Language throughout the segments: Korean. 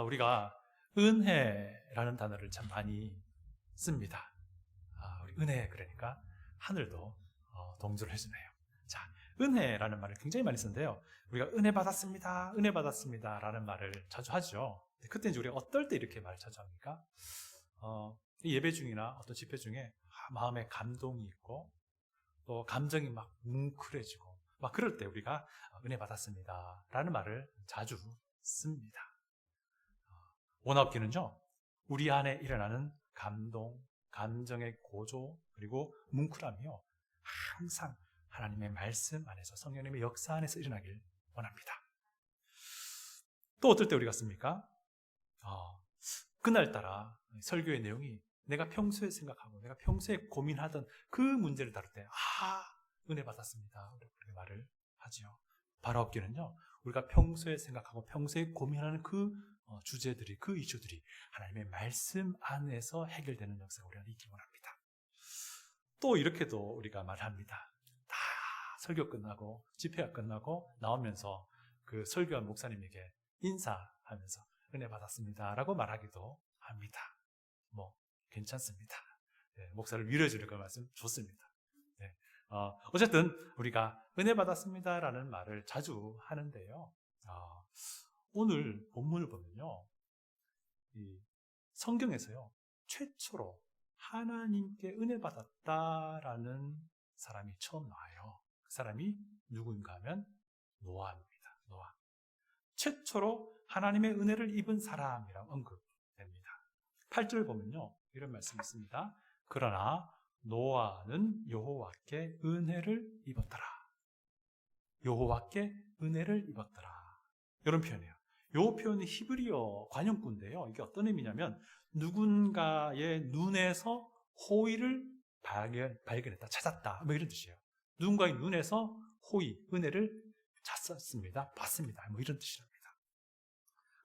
우리가 은혜라는 단어를 참 많이 씁니다. 우리 은혜 그러니까 하늘도 동조를 해주네요. 자, 은혜라는 말을 굉장히 많이 쓰는데요. 우리가 은혜 받았습니다, 은혜 받았습니다 라는 말을 자주 하죠. 그때 이제 우리가 어떨 때 이렇게 말을 자주 합니까? 예배 중이나 어떤 집회 중에 마음에 감동이 있고 또 감정이 막 뭉클해지고 막 그럴 때 우리가 은혜 받았습니다 라는 말을 자주 씁니다. 원합기는요, 우리 안에 일어나는 감동, 감정의 고조, 그리고 뭉클함이요, 항상 하나님의 말씀 안에서, 성령님의 역사 안에서 일어나길 원합니다. 또 어떨 때 우리가 씁니까? 그날따라 설교의 내용이 내가 평소에 생각하고 내가 평소에 고민하던 그 문제를 다룰 때 은혜 받았습니다 그렇게 말을 하지요. 바라옵기는요, 우리가 평소에 생각하고 평소에 고민하는 그 주제들이, 그 이슈들이 하나님의 말씀 안에서 해결되는 역사가 우리가 있기 원합니다. 또 이렇게도 우리가 말합니다. 다 설교 끝나고 집회가 끝나고 나오면서 그 설교한 목사님에게 인사하면서 은혜 받았습니다 라고 말하기도 합니다. 괜찮습니다. 네, 목사를 위로해 주는 그 말씀 좋습니다. 네, 어쨌든 우리가 은혜 받았습니다 라는 말을 자주 하는데요, 오늘 본문을 보면요, 이 성경에서요, 최초로 하나님께 은혜 받았다라는 사람이 처음 나와요. 그 사람이 누구인가 하면 노아입니다. 노아. 최초로 하나님의 은혜를 입은 사람이라고 언급됩니다. 8절 보면요, 이런 말씀이 있습니다. 그러나 노아는 여호와께 은혜를 입었더라. 여호와께 은혜를 입었더라. 이런 표현이에요. 이 표현이 히브리어 관용구인데요, 이게 어떤 의미냐면 누군가의 눈에서 호의를 발견했다, 찾았다, 이런 뜻이에요. 누군가의 눈에서 호의, 은혜를 찾았습니다, 봤습니다, 이런 뜻이랍니다.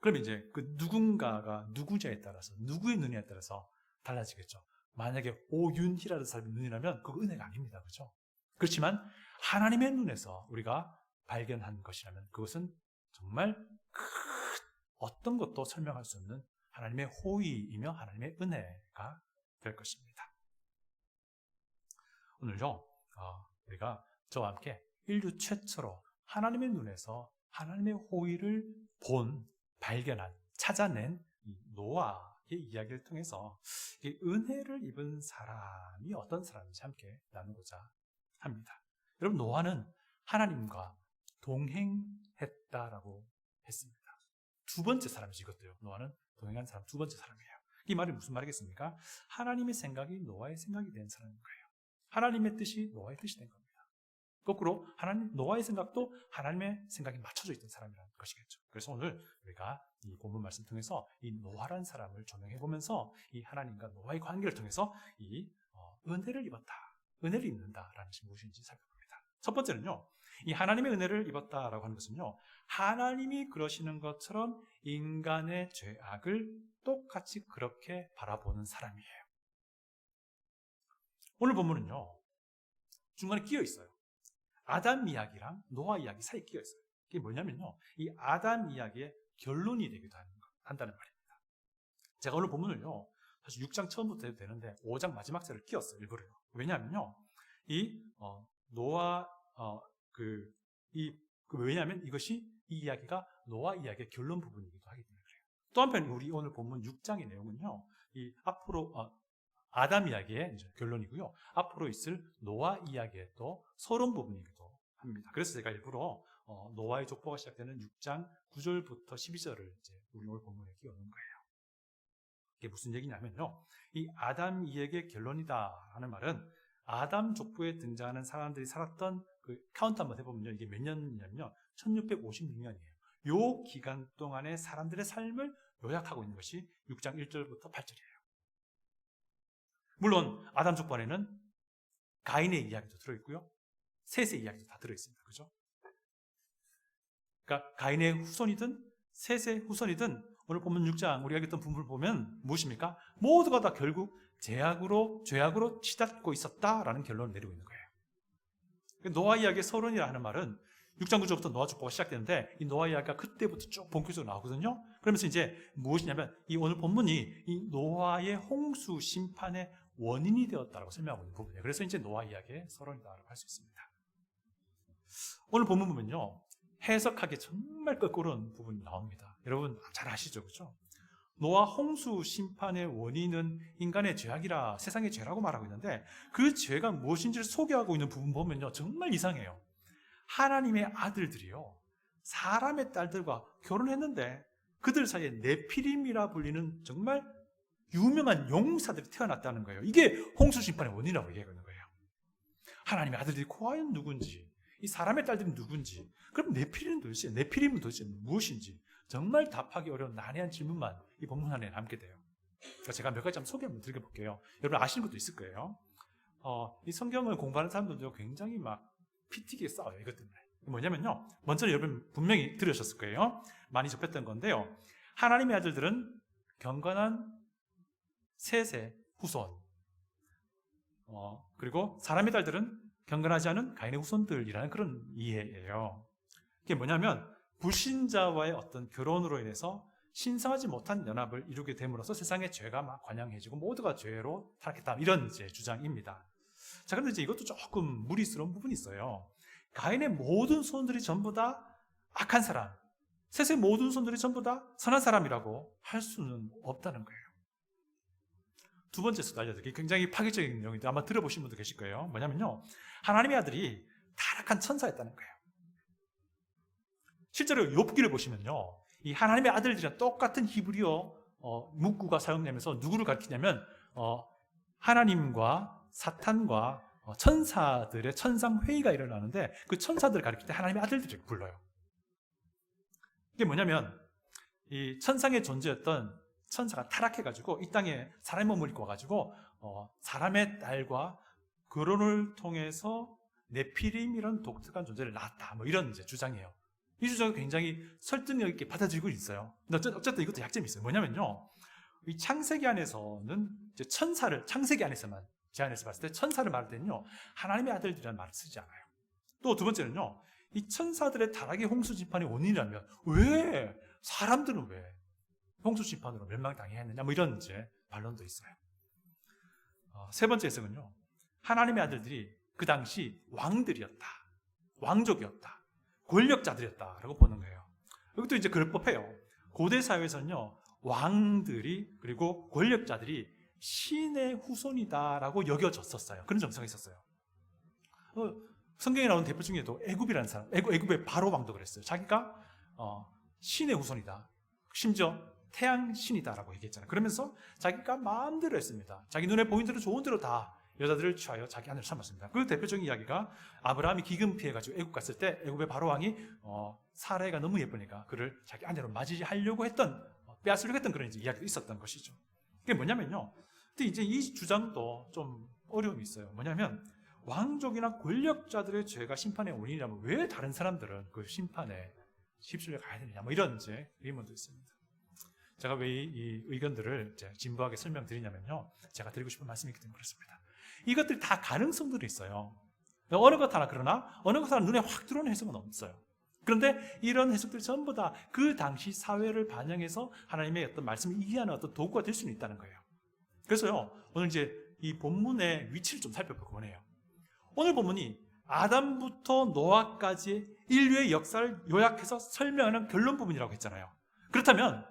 그럼 이제 그 누군가가 누구냐에 따라서, 누구의 눈에 따라서 달라지겠죠. 만약에 오윤희라는 사람의 눈이라면 그거 은혜가 아닙니다. 그렇죠? 그렇지만 하나님의 눈에서 우리가 발견한 것이라면 그것은 정말 어떤 것도 설명할 수 없는 하나님의 호의이며 하나님의 은혜가 될 것입니다. 오늘요, 우리가 저와 함께 인류 최초로 하나님의 눈에서 하나님의 호의를 발견한, 찾아낸 이 노아의 이야기를 통해서 이 은혜를 입은 사람이 어떤 사람인지 함께 나누고자 합니다. 여러분, 노아는 하나님과 동행했다라고 했습니다. 두 번째 사람이죠, 이것도요. 노아는 동행한 사람 두 번째 사람이에요. 이 말이 무슨 말이겠습니까? 하나님의 생각이 노아의 생각이 된 사람인 거예요. 하나님의 뜻이 노아의 뜻이 된 겁니다. 거꾸로 노아의 생각도 하나님의 생각이 맞춰져 있던 사람이라는 것이겠죠. 그래서 오늘 우리가 이 본문 말씀 통해서 이 노아라는 사람을 조명해 보면서 이 하나님과 노아의 관계를 통해서 이 은혜를 입었다, 은혜를 입는다라는 것이 무엇인지 살펴봅니다. 첫 번째는요, 이 하나님의 은혜를 입었다라고 하는 것은요, 하나님이 그러시는 것처럼 인간의 죄악을 똑같이 그렇게 바라보는 사람이에요. 오늘 본문은요, 중간에 끼어 있어요. 아담 이야기랑 노아 이야기 사이에 끼어 있어요. 이게 뭐냐면요, 이 아담 이야기의 결론이 되기도 한다는 말입니다. 제가 오늘 본문을요, 사실 6장 처음부터 해도 되는데 5장 마지막 절을 끼웠어요, 일부러요. 왜냐하면요, 왜냐하면 이것이 이 이야기가 노아 이야기의 결론 부분이기도 하기 때문에 그래요. 또 한편 우리 오늘 본문 6장의 내용은요, 이 앞으로 아담 이야기의 결론이고요, 앞으로 있을 노아 이야기의 또 서론 부분이기도 합니다. 그래서 제가 일부러 노아의 족보가 시작되는 6장 9절부터 12절을 이제 우리 오늘 본문에 끼워놓은 거예요. 이게 무슨 얘기냐면요, 이 아담 이야기의 결론이다 하는 말은 아담 족보에 등장하는 사람들이 살았던 그 카운트 한번 해보면요, 이게 몇 년이냐면요, 1656년이에요. 요 기간 동안의 사람들의 삶을 요약하고 있는 것이 6장 1절부터 8절이에요. 물론 아담 족보 안에는 가인의 이야기도 들어있고요, 셋의 이야기도 다 들어있습니다. 그죠? 그러니까 가인의 후손이든 셋의 후손이든 오늘 보면 6장 우리가 했던 부분을 보면 무엇입니까? 모두가 다 결국 죄악으로 치닫고 있었다라는 결론을 내리고 있는 거예요. 노아 이야기의 서론이라 하는 말은 6장 9절부터 노아 축복가 시작되는데 이 노아 이야기가 그때부터 쭉 본격적으로 나오거든요. 그러면서 이제 무엇이냐면 이 오늘 본문이 이 노아의 홍수 심판의 원인이 되었다고 설명하고 있는 부분이에요. 그래서 이제 노아 이야기의 서론이다라고 할 수 있습니다. 오늘 본문 보면요, 해석하기 정말 거꾸로운 부분이 나옵니다. 여러분 잘 아시죠, 그렇죠? 노아 홍수 심판의 원인은 인간의 죄악이라 세상의 죄라고 말하고 있는데 그 죄가 무엇인지를 소개하고 있는 부분 보면요 정말 이상해요. 하나님의 아들들이요 사람의 딸들과 결혼했는데 그들 사이에 네피림이라 불리는 정말 유명한 용사들이 태어났다는 거예요. 이게 홍수 심판의 원인이라고 얘기하는 거예요. 하나님의 아들들이 과연 누군지, 이 사람의 딸들이 누군지, 그럼 네피림은 도대체 무엇인지 정말 답하기 어려운 난해한 질문만 이 본문 안에 남게 돼요. 그러니까 제가 몇 가지 한번 소개 한번 드려볼게요. 여러분 아시는 것도 있을 거예요. 이 성경을 공부하는 사람들도 굉장히 막 피튀기게 싸워요. 이것 때문에. 뭐냐면요, 먼저 여러분 분명히 들으셨을 거예요. 많이 접했던 건데요, 하나님의 아들들은 경건한 셋의 후손, 그리고 사람의 딸들은 경건하지 않은 가인의 후손들이라는 그런 이해예요. 이게 뭐냐면 불신자와의 어떤 결혼으로 인해서 신성하지 못한 연합을 이루게 됨으로써 세상의 죄가 막 관영해지고 모두가 죄로 타락했다, 이런 이제 주장입니다. 자, 그런데 이제 이것도 조금 무리스러운 부분이 있어요. 가인의 모든 손들이 전부 다 악한 사람, 셋의 모든 손들이 전부 다 선한 사람이라고 할 수는 없다는 거예요. 두 번째 수 알려드릴게요. 굉장히 파괴적인 내용인데 아마 들어보신 분도 계실 거예요. 뭐냐면요, 하나님의 아들이 타락한 천사였다는 거예요. 실제로 욥기를 보시면요, 이 하나님의 아들들이랑 똑같은 히브리어 문구가 사용되면서 누구를 가리키냐면 하나님과 사탄과 천사들의 천상회의가 일어나는데 그 천사들을 가리킬 때 하나님의 아들들을 불러요. 이게 뭐냐면 이 천상에 존재했던 천사가 타락해가지고 이 땅에 사람의 몸을 입고 와가지고 사람의 딸과 결혼을 통해서 네피림 이런 독특한 존재를 낳았다, 뭐 이런 이제 주장이에요. 이 주장을 굉장히 설득력 있게 받아들이고 있어요. 근데 어쨌든 이것도 약점이 있어요. 뭐냐면요, 이 창세기 안에서는 이제 천사를, 창세기 안에서만 제안해서 봤을 때 천사를 말할 때는요 하나님의 아들들이라는 말을 쓰지 않아요. 또 두 번째는요, 이 천사들의 타락이 홍수 심판의 원인이라면 왜 사람들은 왜 홍수 심판으로 멸망당해야 했느냐, 뭐 이런 이제 반론도 있어요. 세 번째 해석은요, 하나님의 아들들이 그 당시 왕들이었다, 왕족이었다, 권력자들이었다라고 보는 거예요. 이것도 이제 그럴 법해요. 고대 사회에서는요 왕들이 그리고 권력자들이 신의 후손이다라고 여겨졌었어요. 그런 정서가 있었어요. 성경에 나오는 대표 중에도 애굽이라는 사람, 애굽의 바로 왕도 그랬어요. 자기가 신의 후손이다, 심지어 태양 신이다라고 얘기했잖아요. 그러면서 자기가 마음대로 했습니다. 자기 눈에 보이는 대로 좋은 대로 다 여자들을 취하여 자기 아내를 삼았습니다. 그 대표적인 이야기가 아브라함이 기근 피해가지고 애굽 갔을 때 애굽의 바로 왕이 사라이가 너무 예쁘니까 그를 자기 아내로 맞이하려고 했던, 빼앗으려고 했던 그런 이제 이야기가 있었던 것이죠. 그게 뭐냐면요, 근데 이제 이 주장도 좀 어려움이 있어요. 뭐냐면 왕족이나 권력자들의 죄가 심판의 원인이라면 왜 다른 사람들은 그 심판에 휩쓸려 가야 되느냐, 뭐 이런 이제 의문도 있습니다. 제가 왜 이 의견들을 이제 진부하게 설명드리냐면요, 제가 드리고 싶은 말씀이 있기 때문에 그렇습니다. 이것들이 다 가능성들이 있어요. 어느 것 하나, 그러나 어느 것 하나 눈에 확 들어오는 해석은 없어요. 그런데 이런 해석들이 전부 다 그 당시 사회를 반영해서 하나님의 어떤 말씀을 이해하는 어떤 도구가 될 수는 있다는 거예요. 그래서요, 오늘 이제 이 본문의 위치를 좀 살펴보고 원해요. 오늘 본문이 아담부터 노아까지 인류의 역사를 요약해서 설명하는 결론 부분이라고 했잖아요. 그렇다면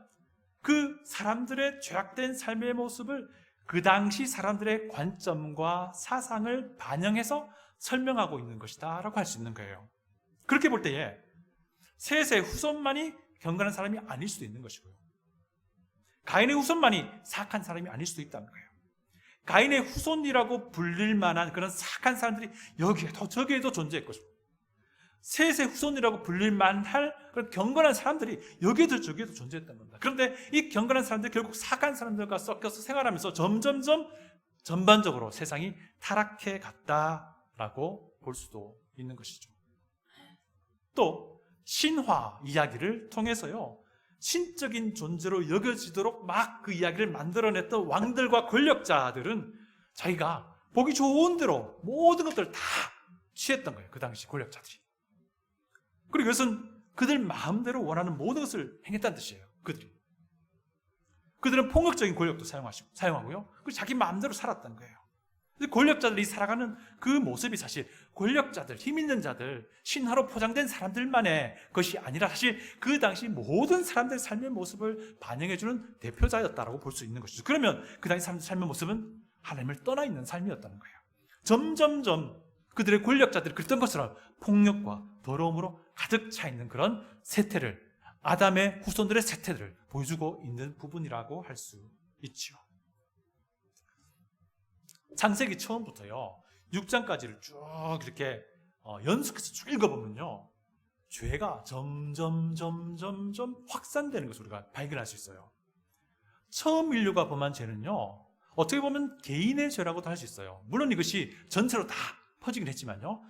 그 사람들의 죄악된 삶의 모습을 그 당시 사람들의 관점과 사상을 반영해서 설명하고 있는 것이다 라고 할 수 있는 거예요. 그렇게 볼 때에 셋의 후손만이 경건한 사람이 아닐 수도 있는 것이고요, 가인의 후손만이 사악한 사람이 아닐 수도 있다는 거예요. 가인의 후손이라고 불릴 만한 그런 사악한 사람들이 여기에도 저기에도 존재할 것이고, 셋의 후손이라고 불릴 만할 그런 경건한 사람들이 여기에도 저기에도 존재했다는 겁니다. 그런데 이 경건한 사람들이 결국 사악한 사람들과 섞여서 생활하면서 점점점 전반적으로 세상이 타락해 갔다라고 볼 수도 있는 것이죠. 또 신화 이야기를 통해서요, 신적인 존재로 여겨지도록 막 그 이야기를 만들어냈던 왕들과 권력자들은 자기가 보기 좋은 대로 모든 것들을 다 취했던 거예요. 그 당시 권력자들이. 그리고 이것은 그들 마음대로 원하는 모든 것을 행했다는 뜻이에요. 그들은 폭력적인 권력도 사용하고요. 그리고 자기 마음대로 살았다는 거예요. 권력자들이 살아가는 그 모습이 사실 권력자들, 힘 있는 자들, 신화로 포장된 사람들만의 것이 아니라 사실 그 당시 모든 사람들의 삶의 모습을 반영해주는 대표자였다라고 볼 수 있는 것이죠. 그러면 그 당시 사람들의 삶의 모습은 하나님을 떠나 있는 삶이었다는 거예요. 점점점 그들의 권력자들이 그랬던 것처럼 폭력과 더러움으로 가득 차 있는 그런 세태를, 아담의 후손들의 세태들을 보여주고 있는 부분이라고 할 수 있죠. 창세기 처음부터요 6장까지를 쭉 이렇게 연속해서 쭉 읽어보면요 죄가 점점 확산되는 것을 우리가 발견할 수 있어요. 처음 인류가 범한 죄는요 어떻게 보면 개인의 죄라고도 할 수 있어요. 물론 이것이 전체로 다 퍼지긴 했지만요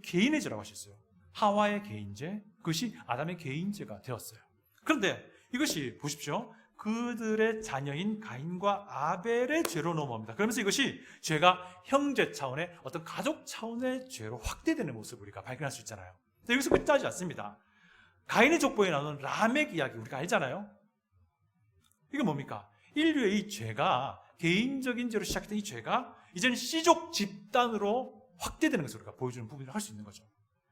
개인의 죄라고 할 수 있어요. 하와의 개인죄, 그것이 아담의 개인죄가 되었어요. 그런데 이것이 보십시오, 그들의 자녀인 가인과 아벨의 죄로 넘어옵니다. 그러면서 이것이 죄가 형제 차원의 어떤 가족 차원의 죄로 확대되는 모습을 우리가 발견할 수 있잖아요. 근데 여기서 끝나지 않습니다. 가인의 족보에 나오는 라멕 이야기 우리가 알잖아요. 이게 뭡니까? 인류의 이 죄가, 개인적인 죄로 시작했던 이 죄가 이제는 씨족 집단으로 확대되는 것을 우리가 보여주는 부분을 할 수 있는 거죠.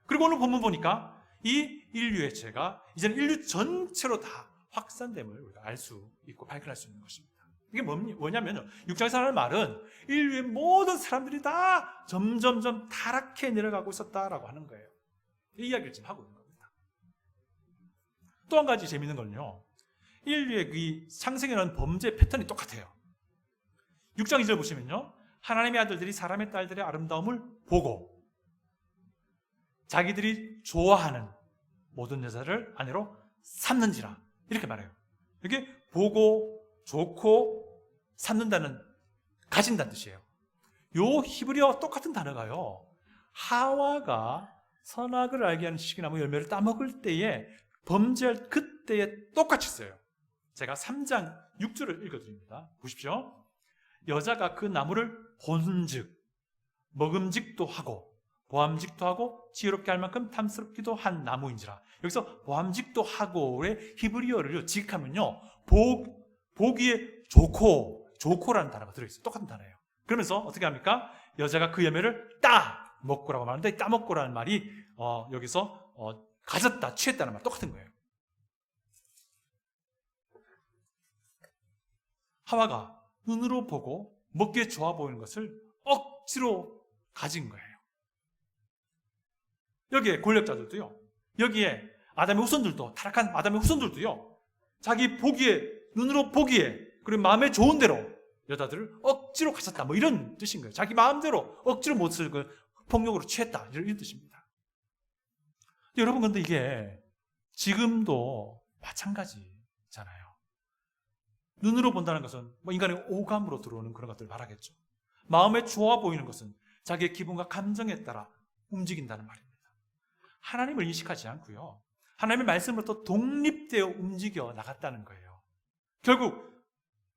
그리고 오늘 본문 보니까 이 인류의 죄가 이제는 인류 전체로 다 확산됨을 우리가 알 수 있고 발견할 수 있는 것입니다. 이게 뭐냐면요 6장에서 하는 말은 인류의 모든 사람들이 다 점점점 타락해 내려가고 있었다라고 하는 거예요. 이 이야기를 지금 하고 있는 겁니다. 또 한 가지 재미있는 건요 인류의 이 창세기는 범죄 패턴이 똑같아요. 6장 2절 보시면요 하나님의 아들들이 사람의 딸들의 아름다움을 보고 자기들이 좋아하는 모든 여자를 아내로 삼는지라 이렇게 말해요. 이게 보고 좋고 삼는다는, 가진다는 뜻이에요. 요 히브리어와 똑같은 단어가요 하와가 선악을 알게 하는 시기나무 열매를 따먹을 때에 범죄할 그때에 똑같이 써요. 제가 3장 6절을 읽어드립니다. 보십시오. 여자가 그 나무를 본즉 먹음직도 하고 보암직도 하고 지혜롭게 할 만큼 탐스럽기도 한 나무인지라. 여기서 보암직도 하고의 히브리어를 직하면요 보기에 좋고라는 단어가 들어있어요. 똑같은 단어예요. 그러면서 어떻게 합니까? 여자가 그 열매를 따먹고라고 말하는데 따먹고라는 말이 여기서 가졌다, 취했다는 말 똑같은 거예요. 하와가 눈으로 보고 먹기에 좋아 보이는 것을 억지로 가진 거예요. 여기에 권력자들도요, 여기에 아담의 후손들도, 타락한 아담의 후손들도요, 자기 보기에, 눈으로 보기에, 그리고 마음에 좋은 대로 여자들을 억지로 가졌다, 뭐 이런 뜻인 거예요. 자기 마음대로 억지로 못을 폭력으로 취했다, 이런 뜻입니다. 여러분, 근데 이게 지금도 마찬가지잖아요. 눈으로 본다는 것은 뭐 인간의 오감으로 들어오는 그런 것들을 말하겠죠. 마음에 좋아 보이는 것은 자기의 기분과 감정에 따라 움직인다는 말입니다. 하나님을 인식하지 않고요, 하나님의 말씀으로부터 독립되어 움직여 나갔다는 거예요. 결국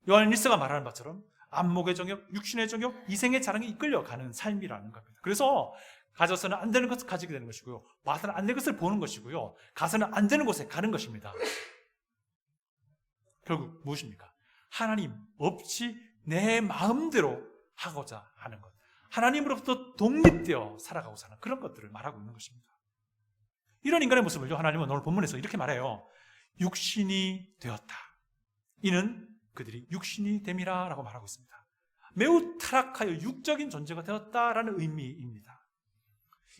요한일서가 말하는 것처럼 안목의 정욕, 육신의 정욕, 이생의 자랑에 이끌려가는 삶이라는 겁니다. 그래서 가져서는 안 되는 것을 가지게 되는 것이고요, 봐서는 안 되는 것을 보는 것이고요, 가서는 안 되는 곳에 가는 것입니다. 결국 무엇입니까? 하나님 없이 내 마음대로 하고자 하는 것, 하나님으로부터 독립되어 살아가고 사는 그런 것들을 말하고 있는 것입니다. 이런 인간의 모습을요, 하나님은 오늘 본문에서 이렇게 말해요. 육신이 되었다. 이는 그들이 육신이 됨이라 라고 말하고 있습니다. 매우 타락하여 육적인 존재가 되었다라는 의미입니다.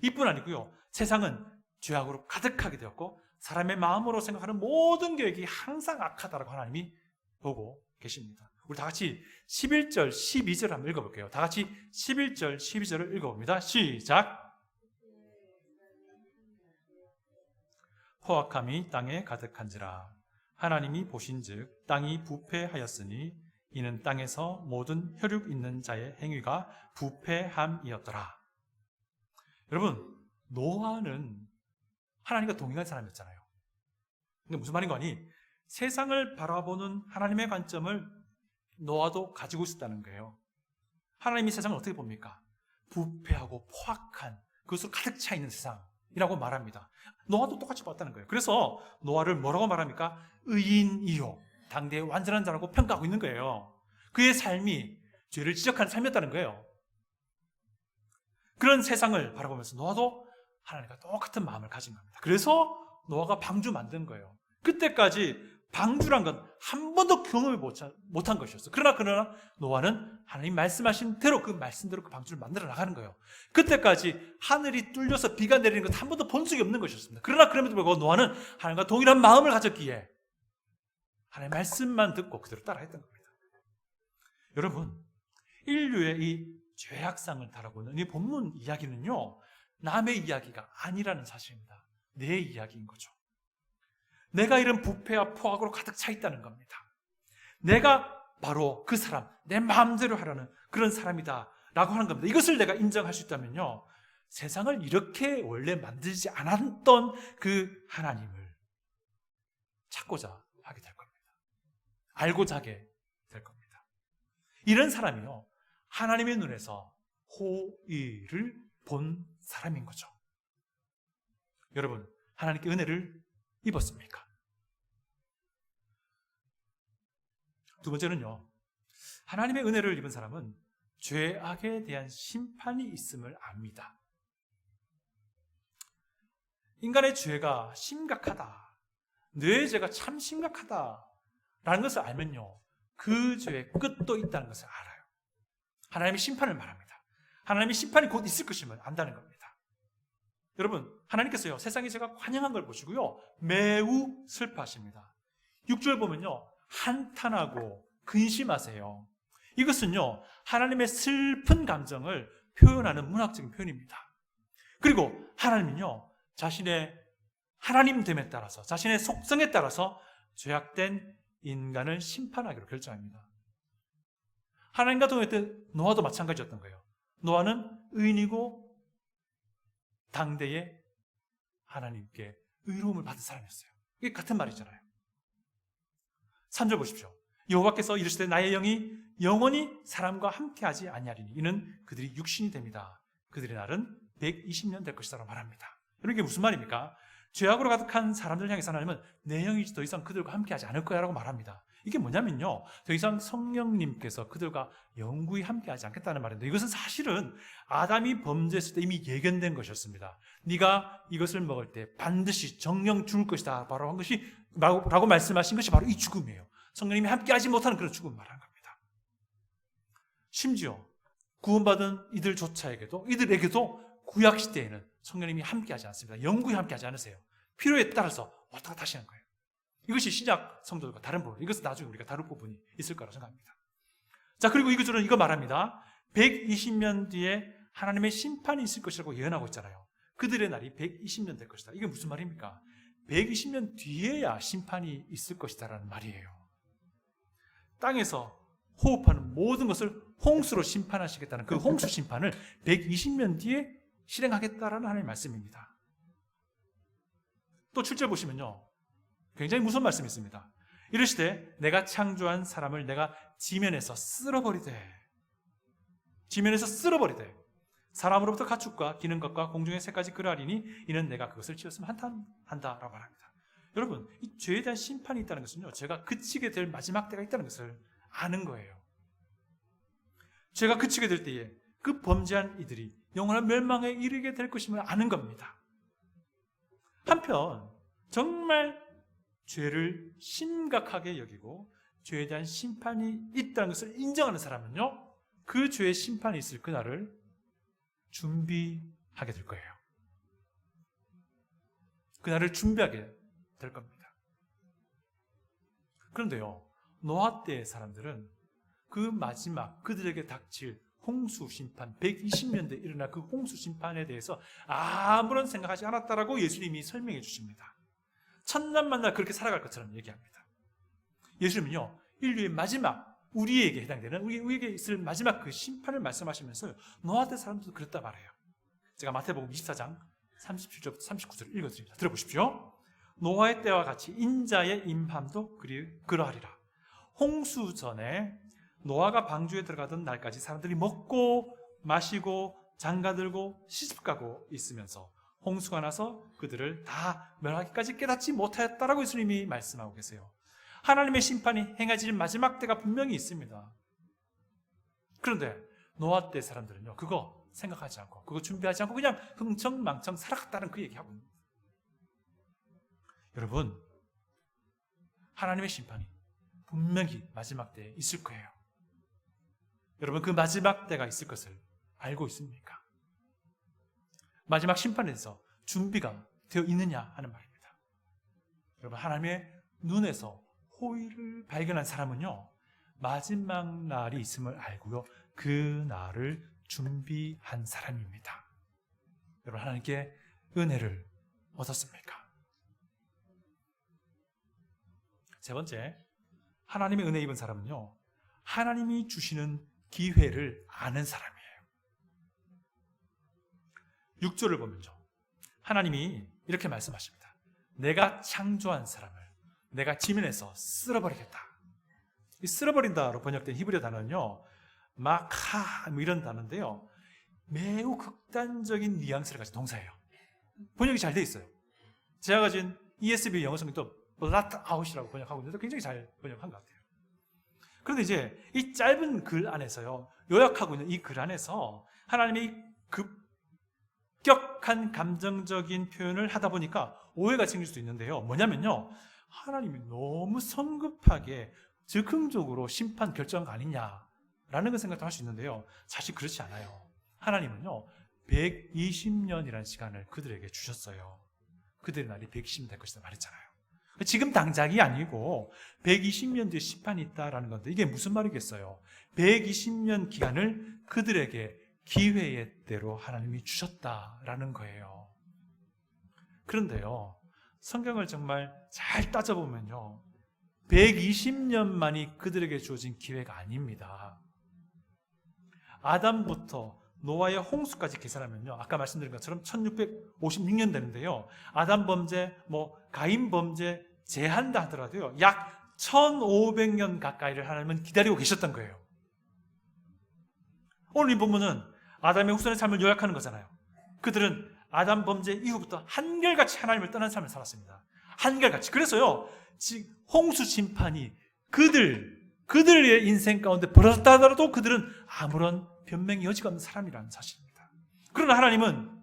이뿐 아니고요, 세상은 죄악으로 가득하게 되었고 사람의 마음으로 생각하는 모든 계획이 항상 악하다라고 하나님이 보고 계십니다. 우리 다 같이 11절, 12절 한번 읽어볼게요. 다 같이 11절, 12절을 읽어봅니다. 시작. 포악함이 땅에 가득한지라. 하나님이 보신즉 땅이 부패하였으니 이는 땅에서 모든 혈육 있는 자의 행위가 부패함이었더라. 여러분, 노아는 하나님과 동행한 사람이었잖아요. 근데 무슨 말인 거니? 세상을 바라보는 하나님의 관점을 노아도 가지고 있었다는 거예요. 하나님이 세상을 어떻게 봅니까? 부패하고 포악한, 그것으로 가득 차 있는 세상, 이라고 말합니다. 노아도 똑같이 봤다는 거예요. 그래서 노아를 뭐라고 말합니까? 의인이요, 당대의 완전한 자라고 평가하고 있는 거예요. 그의 삶이 죄를 지적하는 삶이었다는 거예요. 그런 세상을 바라보면서 노아도 하나님과 똑같은 마음을 가진 겁니다. 그래서 노아가 방주 만든 거예요. 그때까지 방주란 건 한 번도 경험을 못한 것이었어요. 그러나 노아는 하나님 말씀하신 대로 그 말씀대로 그 방주를 만들어 나가는 거예요. 그때까지 하늘이 뚫려서 비가 내리는 것 한 번도 본 적이 없는 것이었습니다. 그러나 그럼에도 불구하고 노아는 하나님과 동일한 마음을 가졌기에 하나님의 말씀만 듣고 그대로 따라했던 겁니다. 여러분, 인류의 이 죄악상을 다루고 있는 이 본문 이야기는요, 남의 이야기가 아니라는 사실입니다. 내 이야기인 거죠. 내가 이런 부패와 포악으로 가득 차 있다는 겁니다. 내가 바로 그 사람, 내 마음대로 하라는 그런 사람이다 라고 하는 겁니다. 이것을 내가 인정할 수 있다면요, 세상을 이렇게 원래 만들지 않았던 그 하나님을 찾고자 하게 될 겁니다. 알고자 하게 될 겁니다. 이런 사람이요, 하나님의 눈에서 호의를 본 사람인 거죠. 여러분, 하나님께 은혜를 입었습니까? 두 번째는요, 하나님의 은혜를 입은 사람은 죄악에 대한 심판이 있음을 압니다. 인간의 죄가 심각하다, 뇌의 죄가 참 심각하다라는 것을 알면요, 그 죄의 끝도 있다는 것을 알아요. 하나님의 심판을 말합니다. 하나님의 심판이 곧 있을 것임을 안다는 겁니다. 여러분, 하나님께서요, 세상의 죄가 관영한 걸 보시고요, 매우 슬퍼하십니다. 6절 보면요, 한탄하고 근심하세요. 이것은요, 하나님의 슬픈 감정을 표현하는 문학적인 표현입니다. 그리고 하나님은요, 자신의 하나님됨에 따라서, 자신의 속성에 따라서 죄악된 인간을 심판하기로 결정합니다. 하나님과 동행했던 노아도 마찬가지였던 거예요. 노아는 의인이고 당대에 하나님께 의로움을 받은 사람이었어요. 이게 같은 말이잖아요. 3절 보십시오. 여호와께서 이르시되 나의 영이 영원히 사람과 함께하지 아니하리니 이는 그들이 육신이 됩니다. 그들의 날은 120년 될 것이라고 말합니다. 여러분, 이게 무슨 말입니까? 죄악으로 가득한 사람들 향해서 하나님은 내 영이 더 이상 그들과 함께하지 않을 거야 라고 말합니다. 이게 뭐냐면요, 더 이상 성령님께서 그들과 영구히 함께하지 않겠다는 말인데, 이것은 사실은 아담이 범죄했을 때 이미 예견된 것이었습니다. 네가 이것을 먹을 때 반드시 정령 죽을 것이다 바로 한 것이 라고 말씀하신 것이 바로 이 죽음이에요. 성령님이 함께하지 못하는 그런 죽음을 말하는 겁니다. 심지어 구원받은 이들에게도 구약시대에는 성령님이 함께하지 않습니다. 영구히 함께하지 않으세요. 필요에 따라서 왔다가 다시 하는 거예요. 이것이 신약 성도들과 다른 부분, 이것은 나중에 우리가 다룰 부분이 있을 거라고 생각합니다. 자, 그리고 이 구절은 이거 말합니다. 120년 뒤에 하나님의 심판이 있을 것이라고 예언하고 있잖아요. 그들의 날이 120년 될 것이다. 이게 무슨 말입니까? 120년 뒤에야 심판이 있을 것이다라는 말이에요. 땅에서 호흡하는 모든 것을 홍수로 심판하시겠다는 그 홍수 심판을 120년 뒤에 실행하겠다라는 하나님의 말씀입니다. 또 7절 보시면요, 굉장히 무서운 말씀이 있습니다. 이르시되 내가 창조한 사람을 내가 지면에서 쓸어버리되 사람으로부터 가축과 기는 것과 공중의 새까지 그러하리니 이는 내가 그것을 지었으면 한탄한다라고 말합니다. 여러분, 이 죄에 대한 심판이 있다는 것은요, 죄가 그치게 될 마지막 때가 있다는 것을 아는 거예요. 죄가 그치게 될 때에 그 범죄한 이들이 영원한 멸망에 이르게 될 것임을 아는 겁니다. 한편 정말 죄를 심각하게 여기고 죄에 대한 심판이 있다는 것을 인정하는 사람은요, 그 죄의 심판이 있을 그날을 준비하게 될 거예요. 그날을 준비하게 될 겁니다. 그런데요, 노아 때의 사람들은 그 마지막 그들에게 닥칠 홍수 심판, 120년대에 일어날 그 홍수 심판에 대해서 아무런 생각하지 않았다라고 예수님이 설명해 주십니다. 천년만날 그렇게 살아갈 것처럼 얘기합니다. 예수님은요, 인류의 마지막, 우리에게 해당되는, 우리에게 있을 마지막 그 심판을 말씀하시면서 노아 때 사람들도 그랬다 말해요. 제가 마태복음 24장 37절부터 39절을 읽어드립니다. 들어보십시오. 노아의 때와 같이 인자의 임함도 그러하리라. 홍수 전에 노아가 방주에 들어가던 날까지 사람들이 먹고 마시고 장가들고 시집가고 있으면서 홍수가 나서 그들을 다 멸하기까지 깨닫지 못하였다라고 예수님이 말씀하고 계세요. 하나님의 심판이 행해질 마지막 때가 분명히 있습니다. 그런데 노아 때 사람들은요, 그거 생각하지 않고, 그거 준비하지 않고 그냥 흥청망청 살아갔다는 그 얘기하고 있는 거예요. 여러분, 하나님의 심판이 분명히 마지막 때에 있을 거예요. 여러분, 그 마지막 때가 있을 것을 알고 있습니까? 마지막 심판에 대해서 준비가 되어 있느냐 하는 말입니다. 여러분, 하나님의 눈에서 호의를 발견한 사람은요, 마지막 날이 있음을 알고요, 그 날을 준비한 사람입니다. 여러분, 하나님께 은혜를 얻었습니까? 세 번째, 하나님의 은혜 입은 사람은요, 하나님이 주시는 기회를 아는 사람이에요. 6절을 보면요, 하나님이 이렇게 말씀하십니다. 내가 창조한 사람을 내가 지면에서 쓸어버리겠다. 이 쓸어버린다로 번역된 히브리어 단어는요, 마카 이런 단어인데요, 매우 극단적인 뉘앙스를 가진 동사예요. 번역이 잘 돼 있어요. 제가 가진 ESV 영어 성경도 blot out이라고 번역하고 있는데 굉장히 잘 번역한 것 같아요. 그런데 이제 이 짧은 글 안에서요, 요약하고 있는 이 글 안에서 하나님이 급격한 감정적인 표현을 하다 보니까 오해가 생길 수도 있는데요. 뭐냐면요, 하나님이 너무 성급하게 즉흥적으로 심판 결정한 거 아니냐라는 그 생각도 할 수 있는데요. 사실 그렇지 않아요. 하나님은요, 120년이라는 시간을 그들에게 주셨어요. 그들의 날이 120년 될 것이다 말했잖아요. 지금 당장이 아니고 120년 뒤에 심판이 있다라는 건데, 이게 무슨 말이겠어요? 120년 기간을 그들에게 기회의 때로 하나님이 주셨다라는 거예요. 그런데요, 성경을 정말 잘 따져보면요, 120년만이 그들에게 주어진 기회가 아닙니다. 아담부터 노아의 홍수까지 계산하면요, 아까 말씀드린 것처럼 1656년 되는데요, 아담 범죄, 가인 범죄 제한다 하더라도요, 약 1500년 가까이를 하나님은 기다리고 계셨던 거예요. 오늘 이 본문은 아담의 후손의 삶을 요약하는 거잖아요. 그들은 아담 범죄 이후부터 한결같이 하나님을 떠난 삶을 살았습니다. 한결같이. 그래서요, 홍수 심판이 그들의 인생 가운데 벌어졌다 하더라도 그들은 아무런 변명의 여지가 없는 사람이라는 사실입니다. 그러나 하나님은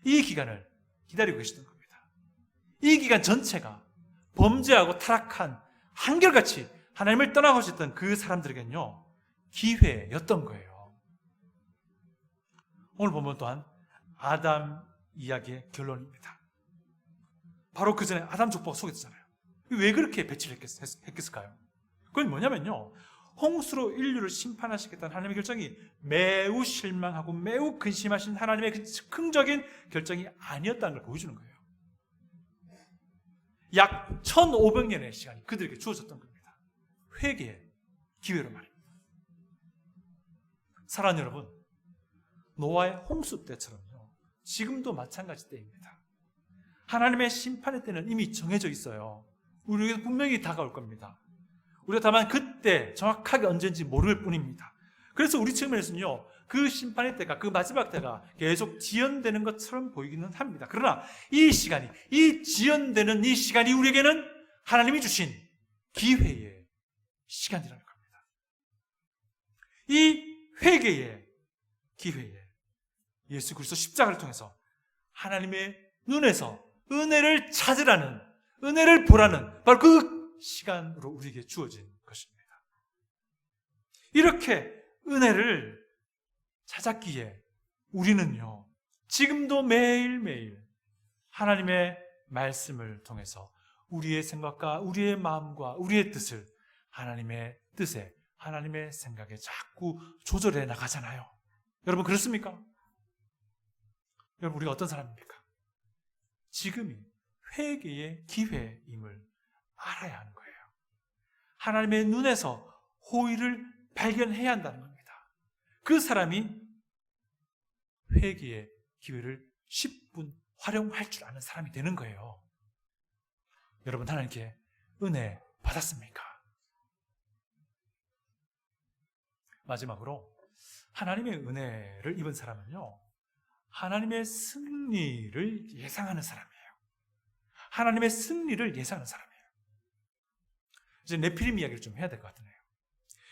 이 기간을 기다리고 계시던 겁니다. 이 기간 전체가 범죄하고 타락한, 한결같이 하나님을 떠나고 있었던 그 사람들에게는요, 기회였던 거예요. 오늘 보면 또한 아담 이야기의 결론입니다. 바로 그 전에 아담 족보가 소개됐잖아요. 왜 그렇게 배치를 했겠을까요? 그건 뭐냐면요, 홍수로 인류를 심판하시겠다는 하나님의 결정이 매우 실망하고 매우 근심하신 하나님의 그 즉흥적인 결정이 아니었다는 걸 보여주는 거예요. 약 1500년의 시간이 그들에게 주어졌던 겁니다. 회개의 기회로 말입니다. 사랑하는 여러분, 노아의 홍수 때처럼요, 지금도 마찬가지 때입니다. 하나님의 심판의 때는 이미 정해져 있어요. 우리에게 분명히 다가올 겁니다. 우리가 다만 그때 정확하게 언제인지 모를 뿐입니다. 그래서 우리 측면에서는요, 그 심판의 때가, 그 마지막 때가 계속 지연되는 것처럼 보이기는 합니다. 그러나 이 시간이, 이 지연되는 이 시간이 우리에게는 하나님이 주신 기회의 시간이라는 겁니다. 이 회개의 기회에 예수 그리스도 십자가를 통해서 하나님의 눈에서 은혜를 찾으라는, 은혜를 보라는 바로 그 시간으로 우리에게 주어진 것입니다. 이렇게 은혜를 찾았기에 우리는요, 지금도 매일매일 하나님의 말씀을 통해서 우리의 생각과 우리의 마음과 우리의 뜻을 하나님의 뜻에, 하나님의 생각에 자꾸 조절해 나가잖아요. 여러분, 그렇습니까? 여러분, 우리가 어떤 사람입니까? 지금이 회개의 기회임을 알아야 하는 거예요. 하나님의 눈에서 호의를 발견해야 한다는 겁니다. 그 사람이 회개의 기회를 10분 활용할 줄 아는 사람이 되는 거예요. 여러분, 하나님께 은혜 받았습니까? 마지막으로 하나님의 은혜를 입은 사람은요, 하나님의 승리를 예상하는 사람이에요. 하나님의 승리를 예상하는 사람이에요. 이제 네피림 이야기를 좀 해야 될 것 같네요.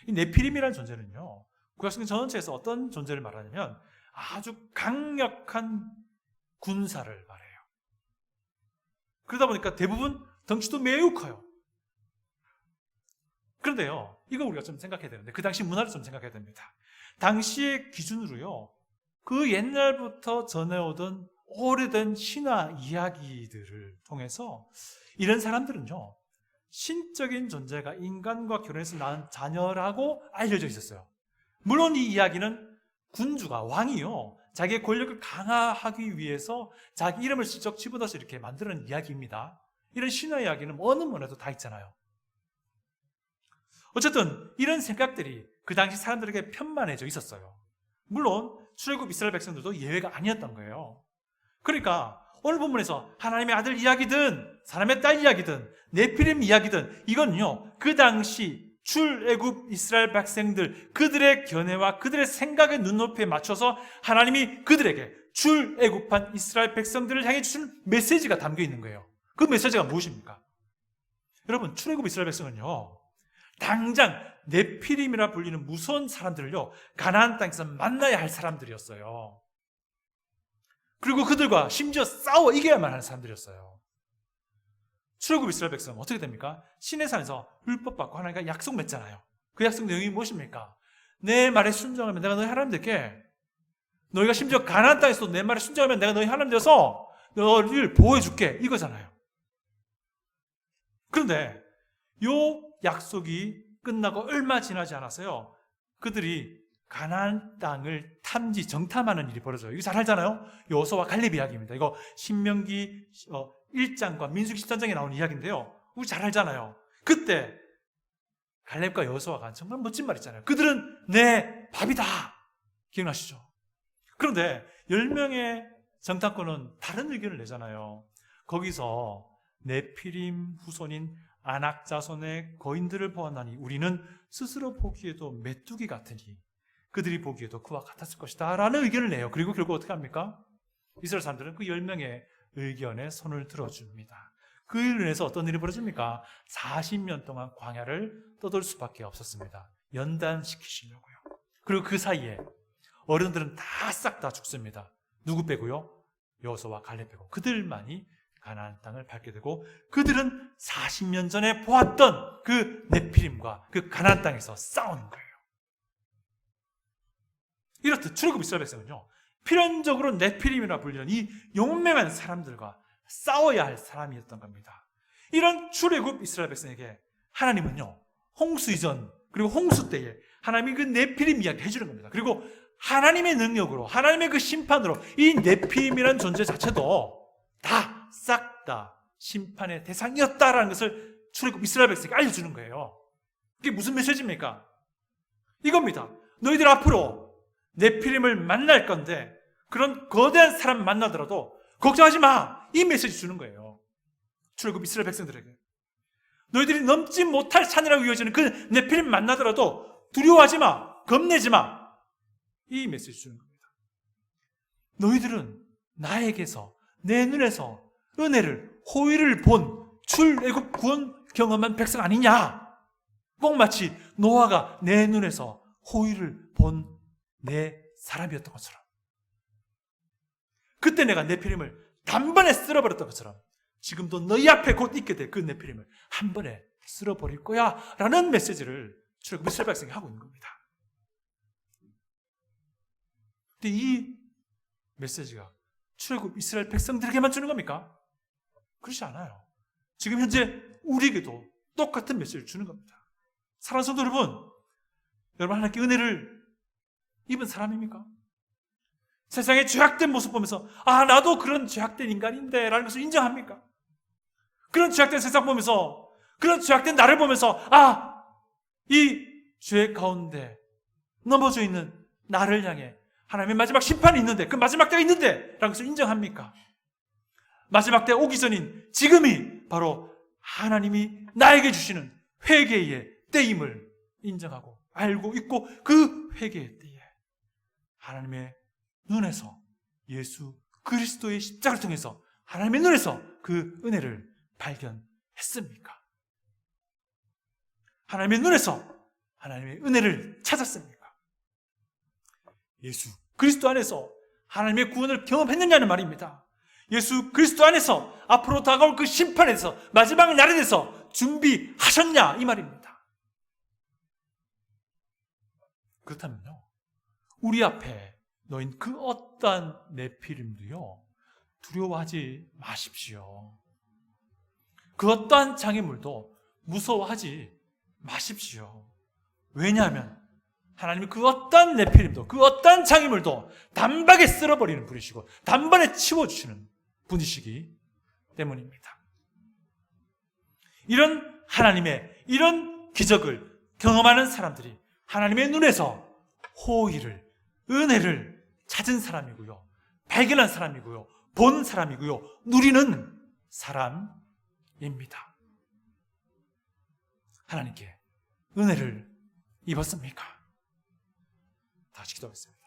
이 네피림이라는 존재는요, 구약성경 전체에서 어떤 존재를 말하냐면 아주 강력한 군사를 말해요. 그러다 보니까 대부분 덩치도 매우 커요. 그런데요, 이거 우리가 좀 생각해야 되는데, 그 당시 문화를 좀 생각해야 됩니다. 당시의 기준으로요, 그 옛날부터 전해오던 오래된 신화 이야기들을 통해서 이런 사람들은요, 신적인 존재가 인간과 결혼해서 낳은 자녀라고 알려져 있었어요. 물론 이 이야기는 군주가, 왕이요, 자기의 권력을 강화하기 위해서 자기 이름을 직접 집어넣어서 이렇게 만드는 이야기입니다. 이런 신화 이야기는 어느 문화에도 다 있잖아요. 어쨌든 이런 생각들이 그 당시 사람들에게 편만해져 있었어요. 물론 출애굽 이스라엘 백성들도 예외가 아니었던 거예요. 그러니까 오늘 본문에서 하나님의 아들 이야기든 사람의 딸 이야기든 네피림 이야기든 이건요, 그 당시 출애굽 이스라엘 백성들, 그들의 견해와 그들의 생각의 눈높이에 맞춰서 하나님이 그들에게 출애굽한 이스라엘 백성들을 향해 주신 메시지가 담겨 있는 거예요. 그 메시지가 무엇입니까? 여러분, 출애굽 이스라엘 백성은요, 당장 네피림이라 불리는 무서운 사람들을요, 가나안 땅에서 만나야 할 사람들이었어요. 그리고 그들과 심지어 싸워 이겨야만 하는 사람들이었어요. 출애굽 이스라엘 백성은 어떻게 됩니까? 시내산에서 율법 받고 하나님과 약속 맺잖아요. 그 약속 내용이 무엇입니까? 내 말에 순종하면 내가 너희 하나님 될게. 너희가 심지어 가나안 땅에서도 내 말에 순종하면 내가 너희 하나님 되어서 너희를 보호해줄게. 이거잖아요. 그런데 요 약속이 끝나고 얼마 지나지 않았어요. 그들이 가나안 땅을 탐지, 정탐하는 일이 벌어져요. 이거 잘 알잖아요. 여호수아와 갈렙 이야기입니다. 이거 신명기 1장과 민수기 13장에 나오는 이야기인데요. 우리 잘 알잖아요. 그때 갈렙과 여호수아가 정말 멋진 말 있잖아요. 그들은 내 밥이다. 기억나시죠? 그런데 10명의 정탐꾼은 다른 의견을 내잖아요. 거기서 네피림 후손인 아낙 자손의 거인들을 보았나니 우리는 스스로 보기에도 메뚜기 같으니 그들이 보기에도 그와 같았을 것이다 라는 의견을 내요. 그리고 결국 어떻게 합니까? 이스라엘 사람들은 그 10명의 의견에 손을 들어줍니다. 그 일로 인해서 어떤 일이 벌어집니까? 40년 동안 광야를 떠돌 수밖에 없었습니다. 연단시키시려고요. 그리고 그 사이에 어른들은 다 싹 다 죽습니다. 누구 빼고요? 여호수아와 갈렙 빼고. 그들만이 가나안 땅을 밟게 되고 그들은 40년 전에 보았던 그 네피림과 그 가나안 땅에서 싸우는 거예요. 이렇듯 출애굽 이스라엘 백성은요, 필연적으로 네피림이라 불리는 이 용맹한 사람들과 싸워야 할 사람이었던 겁니다. 이런 출애굽 이스라엘 백성에게 하나님은요, 홍수 이전 그리고 홍수 때에 하나님이 그 네피림 이야기 해주는 겁니다. 그리고 하나님의 능력으로, 하나님의 그 심판으로 이 네피림이라는 존재 자체도 다 싹 다 심판의 대상이었다라는 것을 출애굽 이스라엘 백성에게 알려주는 거예요. 그게 무슨 메시지입니까? 이겁니다. 너희들 앞으로 네피림을 만날 건데 그런 거대한 사람 만나더라도 걱정하지 마. 이 메시지 주는 거예요. 출애굽 이스라엘 백성들에게. 너희들이 넘지 못할 산이라고 이어지는 그 네피림 만나더라도 두려워하지 마. 겁내지 마. 이 메시지 주는 겁니다. 너희들은 나에게서, 내 눈에서 은혜를, 호의를 본 출애굽 구원 경험한 백성 아니냐? 꼭 마치 노아가 내 눈에서 호의를 본 내 사람이었던 것처럼, 그때 내가 네피림을 단번에 쓸어버렸던 것처럼 지금도 너희 앞에 곧 있게 될 그 네피림을 한 번에 쓸어버릴 거야 라는 메시지를 출애굽 이스라엘 백성이 하고 있는 겁니다. 근데 이 메시지가 출애굽 이스라엘 백성들에게만 주는 겁니까? 그렇지 않아요. 지금 현재 우리에게도 똑같은 메시지를 주는 겁니다. 사랑하는 성도 여러분, 하나님께 은혜를 입은 사람입니까? 세상의 죄악된 모습 보면서 나도 그런 죄악된 인간인데 라는 것을 인정합니까? 그런 죄악된 세상 보면서, 그런 죄악된 나를 보면서 이 죄 가운데 넘어져 있는 나를 향해 하나님의 마지막 심판이 있는데, 그 마지막 때가 있는데 라는 것을 인정합니까? 마지막 때 오기 전인 지금이 바로 하나님이 나에게 주시는 회개의 때임을 인정하고 알고 있고, 그 회개의 때에 하나님의 눈에서 예수 그리스도의 십자가를 통해서 하나님의 눈에서 그 은혜를 발견했습니까? 하나님의 눈에서 하나님의 은혜를 찾았습니까? 예수 그리스도 안에서 하나님의 구원을 경험했느냐는 말입니다. 예수 그리스도 안에서 앞으로 다가올 그 심판에서 마지막 날에 대해서 준비하셨냐 이 말입니다. 그렇다면요, 우리 앞에 놓인 그 어떠한 네피림도요 두려워하지 마십시오. 그 어떠한 장애물도 무서워하지 마십시오. 왜냐하면 하나님은 그 어떠한 네피림도, 그 어떠한 장애물도 단박에 쓸어버리는 분이시고 단번에 치워주시는 분이시기 때문입니다. 이런 하나님의 이런 기적을 경험하는 사람들이 하나님의 눈에서 호의를, 은혜를 찾은 사람이고요, 발견한 사람이고요, 본 사람이고요, 누리는 사람입니다. 하나님께 은혜를 입었습니까? 다시 기도하겠습니다.